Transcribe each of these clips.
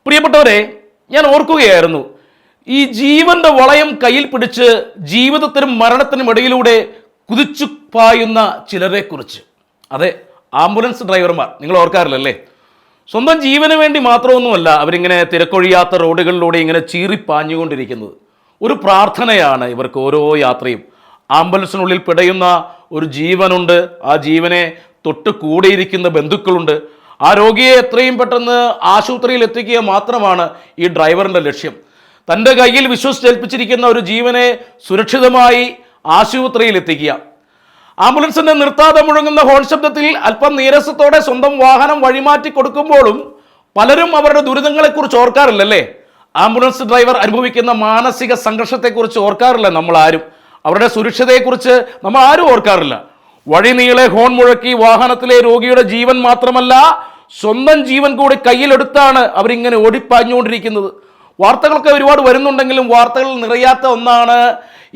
പ്രിയപ്പെട്ടവരെ, ഞാൻ ഓർക്കുകയായിരുന്നു, ഈ ജീവന്റെ വളയം കയ്യിൽ പിടിച്ച് ജീവിതത്തിനും മരണത്തിനും ഇടയിലൂടെ കുതിച്ചു പായുന്ന ചിലരെ കുറിച്ച്. അതെ, ആംബുലൻസ് ഡ്രൈവർമാർ. നിങ്ങൾ ഓർക്കാറില്ലല്ലേ? സ്വന്തം ജീവന് വേണ്ടി മാത്രമൊന്നുമല്ല അവരിങ്ങനെ തിരക്കൊഴിയാത്ത റോഡുകളിലൂടെ ഇങ്ങനെ ചീറിപ്പാഞ്ഞുകൊണ്ടിരിക്കുന്നത്. ഒരു പ്രാർത്ഥനയാണ് ഇവർക്ക് ഓരോ യാത്രയും. ആംബുലൻസിനുള്ളിൽ പിടയുന്ന ഒരു ജീവനുണ്ട്, ആ ജീവനെ തൊട്ട് കൂടെയിരിക്കുന്ന ബന്ധുക്കളുണ്ട്. ആ രോഗിയെ എത്രയും പെട്ടെന്ന് ആശുപത്രിയിൽ എത്തിക്കുക മാത്രമാണ് ഈ ഡ്രൈവറിൻ്റെ ലക്ഷ്യം. തൻ്റെ കയ്യിൽ വിശ്വസിച്ചേൽപ്പിച്ചിരിക്കുന്ന ഒരു ജീവനെ സുരക്ഷിതമായി ആശുപത്രിയിൽ എത്തിക്കുക. ആംബുലൻസിന്റെ നിർത്താതെ മുഴങ്ങുന്ന ഹോൺ ശബ്ദത്തിൽ അല്പം നീരസത്തോടെ സ്വന്തം വാഹനം വഴിമാറ്റി കൊടുക്കുമ്പോഴും പലരും അവരുടെ ദുരിതങ്ങളെക്കുറിച്ച് ഓർക്കാറില്ലല്ലേ? ആംബുലൻസ് ഡ്രൈവർ അനുഭവിക്കുന്ന മാനസിക സംഘർഷത്തെക്കുറിച്ച് ഓർക്കാറില്ല നമ്മൾ ആരും. അവരുടെ സുരക്ഷതയെക്കുറിച്ച് നമ്മൾ ആരും ഓർക്കാറില്ല. വഴി നീളെ ഹോൺ മുഴക്കി വാഹനത്തിലെ രോഗിയുടെ ജീവൻ മാത്രമല്ല സ്വന്തം ജീവൻ കൂടി കയ്യിലെടുത്താണ് അവരിങ്ങനെ ഓടിപ്പാഞ്ഞുകൊണ്ടിരിക്കുന്നത്. വാർത്തകളൊക്കെ ഒരുപാട് വരുന്നുണ്ടെങ്കിലും വാർത്തകൾ നിറയാത്ത ഒന്നാണ്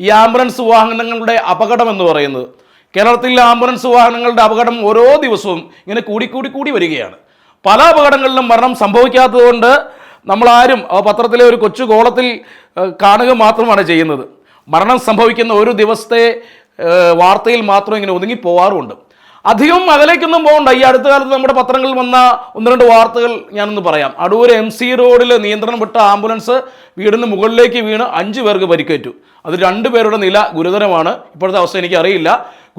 ഈ ആംബുലൻസ് വാഹനങ്ങളുടെ അപകടം എന്ന് പറയുന്നത്. കേരളത്തിൽ ആംബുലൻസ് വാഹനങ്ങളുടെ അപകടം ഓരോ ദിവസവും ഇങ്ങനെ കൂടി വരികയാണ്. പല അപകടങ്ങളിലും മരണം സംഭവിക്കാത്തതുകൊണ്ട് നമ്മളാരും പത്രത്തിലെ ഒരു കൊച്ചു കോളത്തിൽ കാണുക മാത്രമാണ് ചെയ്യുന്നത്. മരണം സംഭവിക്കുന്ന ഒരു ദിവസത്തെ വാർത്തയിൽ മാത്രം ഇങ്ങനെ ഒതുങ്ങി പോവാറുമുണ്ട്. അധികം അകലേക്കൊന്നും പോകണ്ട. ഈ അടുത്ത കാലത്ത് നമ്മുടെ പത്രങ്ങളിൽ വന്ന 1-2 വാർത്തകൾ ഞാനൊന്ന് പറയാം. അടൂർ MC റോഡിൽ നിയന്ത്രണം വിട്ട ആംബുലൻസ് വീടിന് മുകളിലേക്ക് വീണ് 5 പേർക്ക് പരിക്കേറ്റു. അതിൽ 2 പേരുടെ നില ഗുരുതരമാണ്. ഇപ്പോഴത്തെ അവസ്ഥ എനിക്ക് അറിയില്ല.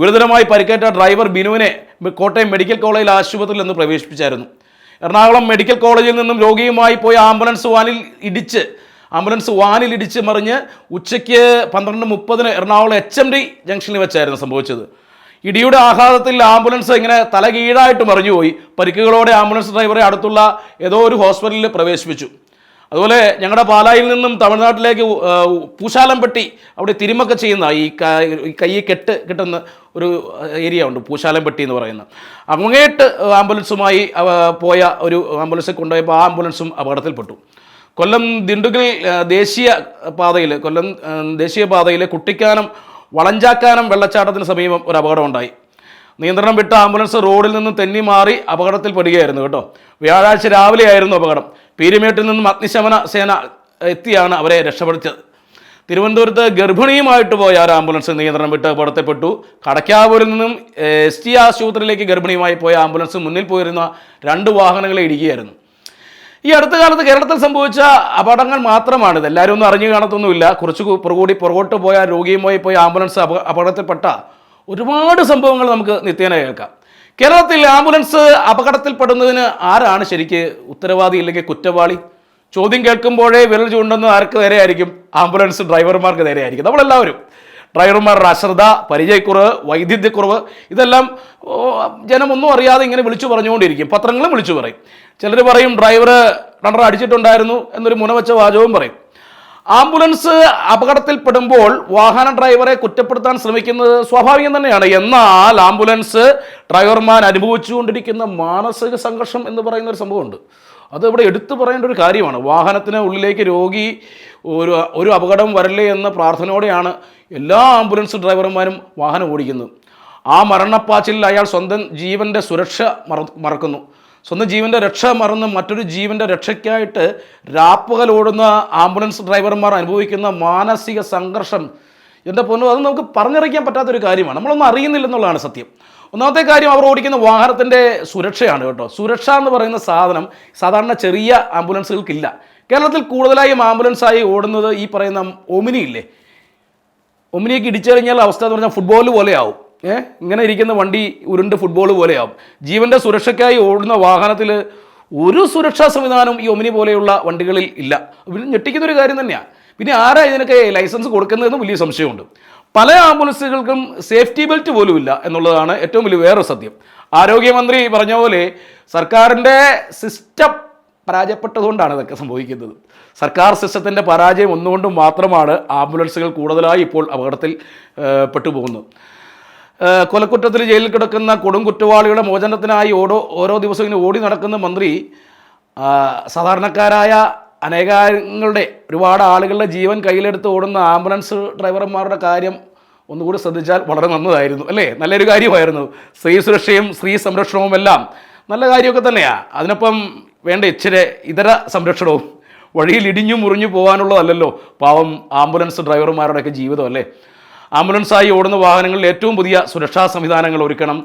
ഗുരുതരമായി പരിക്കേറ്റ ഡ്രൈവർ ബിനുവിനെ കോട്ടയം മെഡിക്കൽ കോളേജ് ആശുപത്രിയിൽ നിന്ന് പ്രവേശിപ്പിച്ചായിരുന്നു. എറണാകുളം മെഡിക്കൽ കോളേജിൽ നിന്നും രോഗിയുമായി പോയ ആംബുലൻസ് വാനിൽ ഇടിച്ച് മറിഞ്ഞ് ഉച്ചയ്ക്ക് 12:30 എറണാകുളം HMD ജംഗ്ഷനിൽ വെച്ചായിരുന്നു സംഭവിച്ചത്. ഇടിയുടെ ആഘാതത്തിൽ ആംബുലൻസ് ഇങ്ങനെ തലകീഴായിട്ട് മറിഞ്ഞുപോയി. പരിക്കുകളോടെ ആംബുലൻസ് ഡ്രൈവറെ അടുത്തുള്ള ഏതോ ഒരു ഹോസ്പിറ്റലിൽ പ്രവേശിപ്പിച്ചു. അതുപോലെ ഞങ്ങളുടെ പാലായിൽ നിന്നും തമിഴ്നാട്ടിലേക്ക് പൂശാലംപെട്ടി, അവിടെ തിരുമൊക്കെ ചെയ്യുന്ന ഈ കൈ കിട്ടുന്ന ഒരു ഏരിയ ഉണ്ട്, പൂശാലംപെട്ടി എന്ന് പറയുന്ന. അങ്ങേട്ട് ആംബുലൻസുമായി പോയ ഒരു ആംബുലൻസിൽ കൊണ്ടുപോയപ്പോൾ ആ ആംബുലൻസും അപകടത്തിൽപ്പെട്ടു. കൊല്ലം ദിണ്ടുഗൽ ദേശീയപാതയിലെ കുട്ടിക്കാനം വളഞ്ചാക്കാനം വെള്ളച്ചാട്ടത്തിന് സമീപം ഒരു അപകടം ഉണ്ടായി. നിയന്ത്രണം വിട്ട ആംബുലൻസ് റോഡിൽ നിന്ന് തെന്നി മാറി അപകടത്തിൽപ്പെടുകയായിരുന്നു കേട്ടോ. വ്യാഴാഴ്ച രാവിലെ ആയിരുന്നു അപകടം. പീരുമേട്ടിൽ നിന്നും അഗ്നിശമന സേന എത്തിയാണ് അവരെ രക്ഷപ്പെടുത്തിയത്. തിരുവനന്തപുരത്ത് ഗർഭിണിയുമായിട്ട് പോയ ഒരു ആംബുലൻസ് നിയന്ത്രണം വിട്ട് അപകടത്തിൽപ്പെട്ടു. കടക്കാവൂരിൽ നിന്നും ST ആശുപത്രിയിലേക്ക് ഗർഭിണിയുമായി പോയ ആംബുലൻസ് മുന്നിൽ പോയിരുന്ന 2 വാഹനങ്ങളെ ഇടിക്കുകയായിരുന്നു. ഈ അടുത്ത കാലത്ത് കേരളത്തിൽ സംഭവിച്ച അപകടങ്ങൾ മാത്രമാണിത്. എല്ലാവരും ഒന്നും അറിഞ്ഞു കാണത്തൊന്നുമില്ല. കുറച്ച് പുറകോട്ട് പോയ രോഗിയുമായി പോയ ആംബുലൻസ് അപകടത്തിൽപ്പെട്ട ഒരുപാട് സംഭവങ്ങൾ നമുക്ക് നിത്യേന കേൾക്കാം. കേരളത്തിൽ ആംബുലൻസ് അപകടത്തിൽപ്പെടുന്നതിന് ആരാണ് ശരിക്ക് ഉത്തരവാദി അല്ലെങ്കിൽ കുറ്റവാളി? ചോദ്യം കേൾക്കുമ്പോഴേ വിരൽ ചൂണ്ടുന്നത് ആർക്ക് നേരെയായിരിക്കും? ആംബുലൻസ് ഡ്രൈവർമാർക്ക് നേരെയായിരിക്കും. നമ്മളെല്ലാവരും ഡ്രൈവർമാരുടെ അശ്രദ്ധ, പരിചയക്കുറവ്, വൈദ്യുതിക്കുറവ്, ഇതെല്ലാം ജനം ഒന്നും അറിയാതെ ഇങ്ങനെ വിളിച്ചു പറഞ്ഞുകൊണ്ടിരിക്കും. പത്രങ്ങളും വിളിച്ചു പറയും. ചിലർ പറയും ഡ്രൈവർ അടിച്ചിട്ടുണ്ടായിരുന്നു എന്നൊരു മുനവച്ച വാചകവും പറയും. ആംബുലൻസ് അപകടത്തിൽപ്പെടുമ്പോൾ വാഹന ഡ്രൈവറെ കുറ്റപ്പെടുത്താൻ ശ്രമിക്കുന്നത് സ്വാഭാവികം തന്നെയാണ്. എന്നാൽ ആംബുലൻസ് ഡ്രൈവർമാർ അനുഭവിച്ചുകൊണ്ടിരിക്കുന്ന മാനസിക സംഘർഷം എന്ന് പറയുന്ന ഒരു സംഭവമുണ്ട്. അത് ഇവിടെ എടുത്തു പറയേണ്ട ഒരു കാര്യമാണ്. വാഹനത്തിന് ഉള്ളിലേക്ക് രോഗി ഒരു അപകടം വരല്ലേ എന്ന പ്രാർത്ഥനയോടെയാണ് എല്ലാ ആംബുലൻസ് ഡ്രൈവർമാരും വാഹനം ഓടിക്കുന്നത്. ആ മരണപ്പാച്ചിലിൽ അയാൾ സ്വന്തം ജീവൻ്റെ സുരക്ഷ മറക്കുന്നു. സ്വന്തം ജീവൻ്റെ രക്ഷ മറന്ന് മറ്റൊരു ജീവൻ്റെ രക്ഷയ്ക്കായിട്ട് രാപ്പകൽ ഓടുന്ന ആംബുലൻസ് ഡ്രൈവർമാർ അനുഭവിക്കുന്ന മാനസിക സംഘർഷം, എൻ്റെ പൊന്നു, അത് നമുക്ക് പറഞ്ഞറിയിക്കാൻ പറ്റാത്തൊരു കാര്യമാണ്. നമ്മളൊന്നും അറിയുന്നില്ലെന്നുള്ളതാണ് സത്യം. ഒന്നാമത്തെ കാര്യം, അവർ ഓടിക്കുന്ന വാഹനത്തിൻ്റെ സുരക്ഷയാണ് കേട്ടോ. സുരക്ഷ എന്ന് പറയുന്ന സാധനം സാധാരണ ചെറിയ ആംബുലൻസുകൾക്കില്ല. കേരളത്തിൽ കൂടുതലായും ആംബുലൻസായി ഓടുന്നത് ഈ പറയുന്ന ഒമിനി ഇല്ലേ, ഒമിനിയൊക്കെ ഇടിച്ചു കഴിഞ്ഞാൽ അവസ്ഥ എന്ന് പറഞ്ഞാൽ ഫുട്ബോൾ പോലെയാവും. ഇങ്ങനെ ഇരിക്കുന്ന വണ്ടി ഉരുണ്ട് ഫുട്ബോൾ പോലെയാവും. ജീവൻ്റെ സുരക്ഷയ്ക്കായി ഓടുന്ന വാഹനത്തിൽ ഒരു സുരക്ഷാ സംവിധാനം ഈ ഒമിനി പോലെയുള്ള വണ്ടികളിൽ ഇല്ല. ഞെട്ടിക്കുന്നൊരു കാര്യം തന്നെയാണ്. പിന്നെ ആരാ ഇതിനൊക്കെ ലൈസൻസ് കൊടുക്കുന്നതെന്ന് വലിയ സംശയമുണ്ട്. പല ആംബുലൻസുകൾക്കും സേഫ്റ്റി ബെൽറ്റ് പോലും ഇല്ല എന്നുള്ളതാണ് ഏറ്റവും വലിയ വേറെ സത്യം. ആരോഗ്യമന്ത്രി പറഞ്ഞ പോലെ സർക്കാരിൻ്റെ സിസ്റ്റം പരാജയപ്പെട്ടതുകൊണ്ടാണ് ഇതൊക്കെ സംഭവിക്കുന്നത്. സർക്കാർ സിസ്റ്റത്തിൻ്റെ പരാജയം ഒന്നുകൊണ്ടും മാത്രമാണ് ആംബുലൻസുകൾ കൂടുതലായി ഇപ്പോൾ അപകടത്തിൽ പെട്ടുപോകുന്നത്. കൊലക്കുറ്റത്തിൽ ജയിലിൽ കിടക്കുന്ന കൊടും കുറ്റവാളികളുടെ മോചനത്തിനായി ഓരോ ദിവസവും ഇങ്ങനെ ഓടി നടക്കുന്ന മന്ത്രി സാധാരണക്കാരായ അനേകങ്ങളുടെ ഒരുപാട് ആളുകളുടെ ജീവൻ കയ്യിലെടുത്ത് ഓടുന്ന ആംബുലൻസ് ഡ്രൈവർമാരുടെ കാര്യം ഒന്നുകൂടി ശ്രദ്ധിച്ചാൽ വളരെ നല്ലതായിരുന്നു അല്ലേ? നല്ലൊരു കാര്യമായിരുന്നു. സ്ത്രീ സുരക്ഷയും സ്ത്രീ സംരക്ഷണവും എല്ലാം നല്ല കാര്യമൊക്കെ തന്നെയാണ്. അതിനൊപ്പം വേണ്ട ഇച്ചിരി ഇതര സംരക്ഷണവും വഴിയിൽ ഇടിഞ്ഞു മുറിഞ്ഞു പോകാനുള്ളതല്ലല്ലോ പാവം ആംബുലൻസ് ഡ്രൈവർമാരുടെയൊക്കെ ജീവിതം അല്ലേ. ആംബുലൻസായി ഓടുന്ന വാഹനങ്ങളിൽ ഏറ്റവും പുതിയ സുരക്ഷാ സംവിധാനങ്ങൾ ഒരുക്കണം.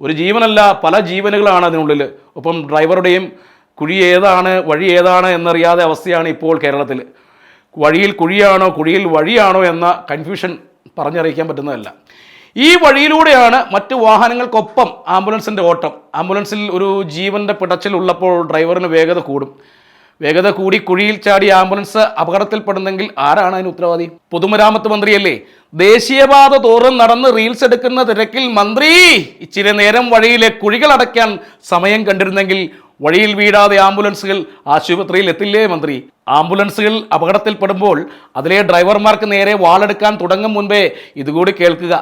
ഒരു ജീവനല്ല, പല ജീവനുകളാണ് അതിനുള്ളിൽ. ഒപ്പം ഡ്രൈവറുടെയും കുഴി ഏതാണ് വഴി ഏതാണ് എന്നറിയാതെ അവസ്ഥയാണ് ഇപ്പോൾ കേരളത്തിൽ. വഴിയിൽ കുഴിയാണോ കുഴിയിൽ വഴിയാണോ എന്ന കൺഫ്യൂഷൻ പറഞ്ഞറിയിക്കാൻ പറ്റുന്നതല്ല. ഈ വഴിയിലൂടെയാണ് മറ്റു വാഹനങ്ങൾക്കൊപ്പം ആംബുലൻസിൻ്റെ ഓട്ടം. ആംബുലൻസിൽ ഒരു ജീവൻ്റെ പിടച്ചിലുള്ളപ്പോൾ ഡ്രൈവറിന് വേഗത കൂടും. വേഗത കൂടി കുഴിയിൽ ചാടി ആംബുലൻസ് അപകടത്തിൽപ്പെടുന്നെങ്കിൽ ആരാണ് അതിന് ഉത്തരവാദി? പൊതുമരാമത്ത് മന്ത്രിയല്ലേ. ദേശീയപാത തോറും നടന്ന് റീൽസ് എടുക്കുന്ന തിരക്കിൽ മന്ത്രി ഇച്ചിരി നേരം വഴിയിലെ കുഴികൾ അടയ്ക്കാൻ സമയം കണ്ടിരുന്നെങ്കിൽ വഴിയിൽ വീഴാതെ ആംബുലൻസുകൾ ആശുപത്രിയിൽ എത്തില്ലേ മന്ത്രി? ആംബുലൻസുകൾ അപകടത്തിൽപ്പെടുമ്പോൾ അതിലെ ഡ്രൈവർമാർക്ക് നേരെ വാളെടുക്കാൻ തുടങ്ങും മുൻപേ ഇതുകൂടി കേൾക്കുക.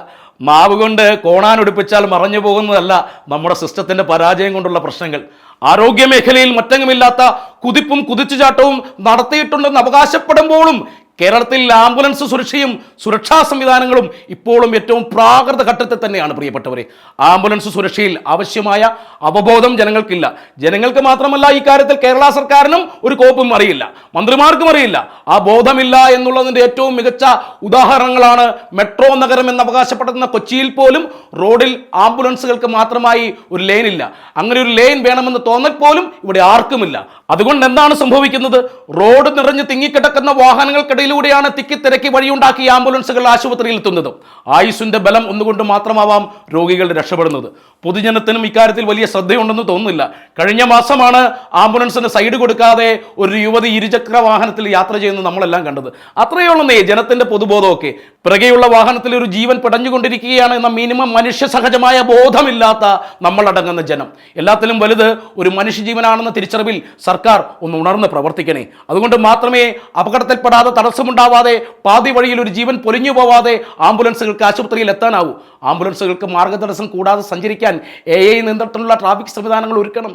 മാവ് കൊണ്ട് കോണാനൊടുപ്പിച്ചാൽ മറഞ്ഞു പോകുന്നതല്ല നമ്മുടെ സിസ്റ്റത്തിൻ്റെ പരാജയം കൊണ്ടുള്ള പ്രശ്നങ്ങൾ. ആരോഗ്യ മേഖലയിൽ മറ്റെങ്ങുമില്ലാത്ത കുതിപ്പും കുതിച്ചുചാട്ടവും നടത്തിയിട്ടുണ്ടെന്ന് അവകാശപ്പെടുമ്പോഴും കേരളത്തിൽ ആംബുലൻസ് സുരക്ഷയും സുരക്ഷാ സംവിധാനങ്ങളും ഇപ്പോഴും ഏറ്റവും പ്രാകൃത ഘട്ടത്തിൽ തന്നെയാണ് പ്രിയപ്പെട്ടവരെ. ആംബുലൻസ് സുരക്ഷയിൽ ആവശ്യമായ അവബോധം ജനങ്ങൾക്കില്ല. ജനങ്ങൾക്ക് മാത്രമല്ല, ഇക്കാര്യത്തിൽ കേരള സർക്കാരിനും ഒരു കോപ്പും അറിയില്ല, മന്ത്രിമാർക്കും അറിയില്ല. ആ ബോധമില്ല എന്നുള്ളതിൻ്റെ ഏറ്റവും മികച്ച ഉദാഹരണങ്ങളാണ് മെട്രോ നഗരം എന്ന് അവകാശപ്പെടുന്ന കൊച്ചിയിൽ പോലും റോഡിൽ ആംബുലൻസുകൾക്ക് മാത്രമായി ഒരു ലെയിൻ ഇല്ല. അങ്ങനെ ഒരു ലെയിൻ വേണമെന്ന് തോന്നൽ പോലും ഇവിടെ ആർക്കുമില്ല. അതുകൊണ്ട് എന്താണ് സംഭവിക്കുന്നത്? റോഡ് നിറഞ്ഞ് തിങ്ങിക്കിടക്കുന്ന വാഹനങ്ങൾക്കിടയിലൂടെയാണ് തിക്കിത്തിരക്കി വഴിയുണ്ടാക്കി ആംബുലൻസുകൾ ആശുപത്രിയിൽ എത്തുന്നത്. ആയുസിന്റെ ബലം ഒന്നുകൊണ്ട് മാത്രമാവാം രോഗികൾ രക്ഷപ്പെടുന്നത്. പൊതുജനത്തിനും ഇക്കാര്യത്തിൽ വലിയ ശ്രദ്ധയുണ്ടെന്ന് തോന്നുന്നില്ല. കഴിഞ്ഞ മാസമാണ് ആംബുലൻസിന് സൈഡ് കൊടുക്കാതെ ഒരു യുവതി ഇരുചക്ര വാഹനത്തിൽ യാത്ര ചെയ്യുന്നത് നമ്മളെല്ലാം കണ്ടത്. അത്രയോളന്നേ ജനത്തിന്റെ പൊതുബോധമൊക്കെ. പിറകെയുള്ള വാഹനത്തിൽ ഒരു ജീവൻ പിടഞ്ഞുകൊണ്ടിരിക്കുകയാണ് എന്ന മിനിമം മനുഷ്യ സഹജമായ ബോധമില്ലാത്ത നമ്മളടങ്ങുന്ന ജനം. എല്ലാത്തിലും വലുത് ഒരു മനുഷ്യജീവനാണെന്ന തിരിച്ചറിവിൽ സർക്കാർ ഒന്ന് ഉണർന്ന് പ്രവർത്തിക്കണേ. അതുകൊണ്ട് മാത്രമേ അപകടത്തിൽപ്പെടാതെ, തടസ്സമുണ്ടാവാതെ, പാതി വഴിയിൽ ഒരു ജീവൻ പൊലിഞ്ഞു പോവാതെ ആംബുലൻസുകൾക്ക് ആശുപത്രിയിൽ എത്താനാവൂ. ആംബുലൻസുകൾക്ക് മാർഗതടസ്സം കൂടാതെ സഞ്ചരിക്കാൻ AI നിയന്ത്രണത്തിലുള്ള ട്രാഫിക് സംവിധാനങ്ങൾ ഒരുക്കണം.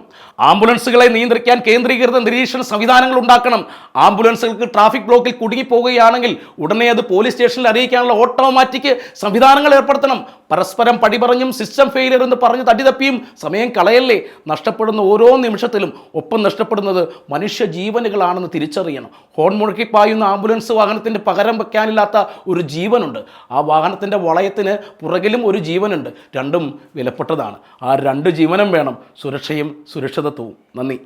ആംബുലൻസുകളെ നിയന്ത്രിക്കാൻ കേന്ദ്രീകൃത നിരീക്ഷണ സംവിധാനങ്ങൾ ഉണ്ടാക്കണം. ആംബുലൻസുകൾക്ക് ട്രാഫിക് ബ്ലോക്കിൽ കുടുങ്ങിപ്പോവുകയാണെങ്കിൽ ഉടനെ അത് പോലീസ് സ്റ്റേഷനിൽ അറിയിക്കാനുള്ള ഓട്ടോമാറ്റിക് സംവിധാനങ്ങൾ ഏർപ്പെടുത്തണം. പരസ്പരം പടിപറഞ്ഞും സിസ്റ്റം ഫെയിലിയർ എന്ന് പറഞ്ഞ് തട്ടിതപ്പിയും സമയം കളയല്ലേ. നഷ്ടപ്പെടുന്ന ഓരോ നിമിഷത്തിലും ഒപ്പം നഷ്ടപ്പെടുന്നത് മനുഷ്യ ജീവനുകളാണെന്ന് തിരിച്ചറിയണം. ഹോൺ മുഴക്കി പായുന്ന ആംബുലൻസ് വാഹനത്തിൻ്റെ പകരം വയ്ക്കാനില്ലാത്ത ഒരു ജീവനുണ്ട്. ആ വാഹനത്തിൻ്റെ വളയത്തിന് പുറകിലും ഒരു ജീവനുണ്ട്. രണ്ടും വിലപ്പെട്ടതാണ്. ആ രണ്ട് ജീവനും വേണം സുരക്ഷയും സുരക്ഷിതത്വവും. നന്ദി.